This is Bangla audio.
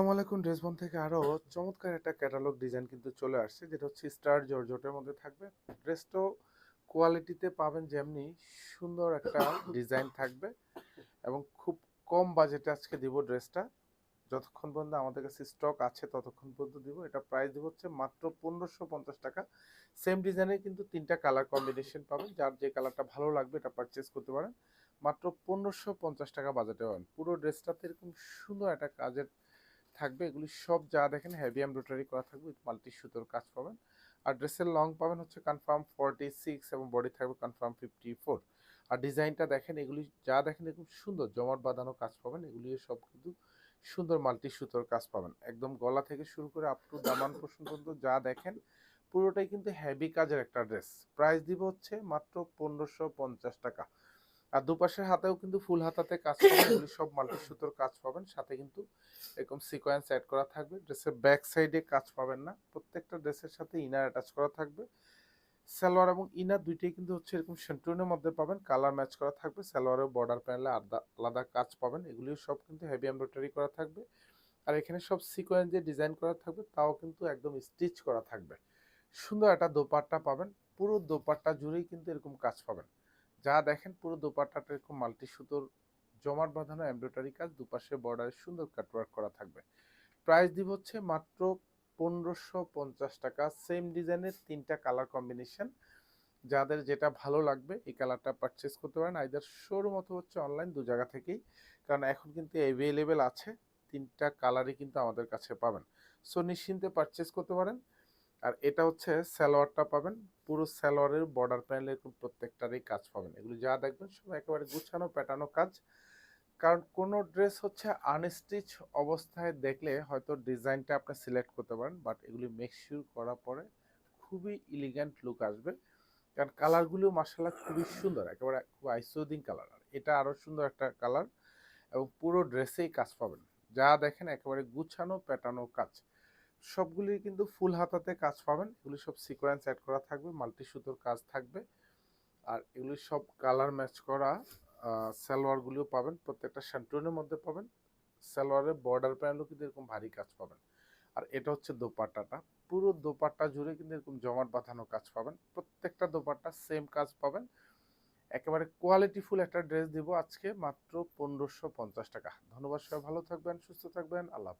আসসালামু আলাইকুম। ড্রেসবন থেকে আরো চমৎকার একটা ক্যাটালগ ডিজাইন কিন্তু চলে আসছে, যেটা হচ্ছে স্টার জর্জেটের মধ্যে থাকবে। ড্রেসটাও কোয়ালিটিতে পাবেন যেমনি, সুন্দর একটা ডিজাইন থাকবে এবং খুব কম বাজেটে আজকে দিব ড্রেসটা। যতক্ষণ পর্যন্ত আমাদের কাছে স্টক আছে ততক্ষণ পর্যন্ত দিব। এটা প্রাইস দিব হচ্ছে মাত্র 1550 টাকা। সেম ডিজাইনের কিন্তু তিনটা কালার কম্বিনেশন পাবেন, যার যে কালারটা ভালো লাগবে এটা পারচেস করতে পারেন। মাত্র 1550 টাকা বাজেটে পাবেন। পুরো ড্রেসটাতে এরকম সুন্দর একটা কাজের থাকবে। এগুলি সব যা দেখেন হেভি এমব্রয়ডারি করা থাকবে, উইথ মাল্টি সুতোর কাজ পাবেন। আর ড্রেসের লং পাবেন হচ্ছে কনফার্ম 46 এবং বডি থাকবে কনফার্ম 54। আর ডিজাইনটা দেখেন, এগুলি যা দেখেন এরকম সুন্দর জমাট বাঁধানো কাজ পাবেন। এগুলি সব কিন্তু সুন্দর মাল্টি সুতোর কাজ পাবেন, একদম গলা থেকে শুরু করে আপ টু দামান পর্যন্ত যা দেখেন পুরোটাই কিন্তু হেভি কাজের একটা ড্রেস। প্রাইস দিব হচ্ছে মাত্র 1550 টাকা। আর দুপাশের হাতেও কিন্তু ফুল হাতাতে কাজ পাবেন, এগুলি সব মাল্টি সুতোর কাজ পাবেন। সাথে কিন্তু এরকম সিকোয়েন্স অ্যাড করা থাকবে। ড্রেসের ব্যাক সাইডে কাজ পাবেন না, প্রত্যেকটা ড্রেসের সাথে ইনার অ্যাটাচ করা থাকবে। সালোয়ার এবং ইনার দুইটাই কিন্তু হচ্ছে এরকম সেন্টুনের মধ্যে পাবেন, কালার ম্যাচ করা থাকবে। সালোয়ারের বর্ডার প্যানেলে আলাদা আলাদা কাজ পাবেন, এগুলিও সব কিন্তু হেভি এমব্রয়ডারি করা থাকবে। আর এখানে সব সিকোয়েন্স দিয়ে ডিজাইন করা থাকবে, তাও কিন্তু একদম স্টিচ করা থাকবে। সুন্দর একটা দোপাট্টা পাবেন, পুরো দোপাট্টা জুড়েই কিন্তু এরকম কাজ পাবেন। যা দেখেন পুরো দোপাট্টাটা এরকম মাল্টি সুতোর জমাট বাঁধানো এমব্রয়ডারি কাজ, দুপাশে বর্ডারে সুন্দর কাটওয়ার্ক করা থাকবে। প্রাইস দিব হচ্ছে মাত্র 1550 টাকা। সেম ডিজাইনের তিনটা কালার কম্বিনেশন, যাদের যেটা ভালো লাগবে এই কালারটা পারচেস করতে পারেন, আইদার শোরুম অথবা হচ্ছে অনলাইন, দু জায়গা থেকেই। কারণ এখন কিন্তু অ্যাভেলেবেল আছে, তিনটা কালারই কিন্তু আমাদের কাছে পাবেন। সো নিশ্চিন্তে পারচেস করতে পারেন। আর এটা হচ্ছে সালোয়ারটা পাবেন, পুরো সালোয়ারের বর্ডার প্যানেলে এরকম প্রত্যেকটারই কাজ পাবেন। এগুলো যা দেখবেন সব একেবারে গুছানো প্যাটার্নো কাজ। কারণ কোনো ড্রেস হচ্ছে আনস্টিচ অবস্থায় দেখলে হয়তো ডিজাইনটা আপনি সিলেক্ট করতে পারেন, বাট এগুলি মেকশিওর করার পরে খুবই ইলিগ্যান্ট লুক আসবে। কারণ কালারগুলো মার্শাল্লাহ খুবই সুন্দর, একেবারে খুব আইসোদিং কালার। আর এটা আরও সুন্দর একটা কালার, এবং পুরো ড্রেসেই কাজ পাবেন। যা দেখেন একেবারে গুছানো প্যাটার্নো কাজ। সবগুলি কিন্তু ফুল হাতাতে কাজ পাবেন, এগুলি সব সিকোয়েন্স অ্যাড করা থাকবে, মাল্টি সুতোর কাজ থাকবে। আর এগুলি সব কালার ম্যাচ করা সালোয়ারগুলিও পাবেন, প্রত্যেকটা শান্টুনের মধ্যে পাবেন। সালোয়ারের বর্ডার প্যানেলও কিন্তু এরকম ভারী কাজ পাবেন। আর এটা হচ্ছে দোপাট্টাটা, পুরো দোপাট্টা জুড়ে কিন্তু এরকম জমাট বাঁধানো কাজ পাবেন। প্রত্যেকটা দোপাট্টা সেম কাজ পাবেন। একেবারে কোয়ালিটিফুল একটা ড্রেস দিব আজকে মাত্র 1550 টাকা। ধন্যবাদ, সবাই ভালো থাকবেন, সুস্থ থাকবেন, আল্লাহ হাফেজ।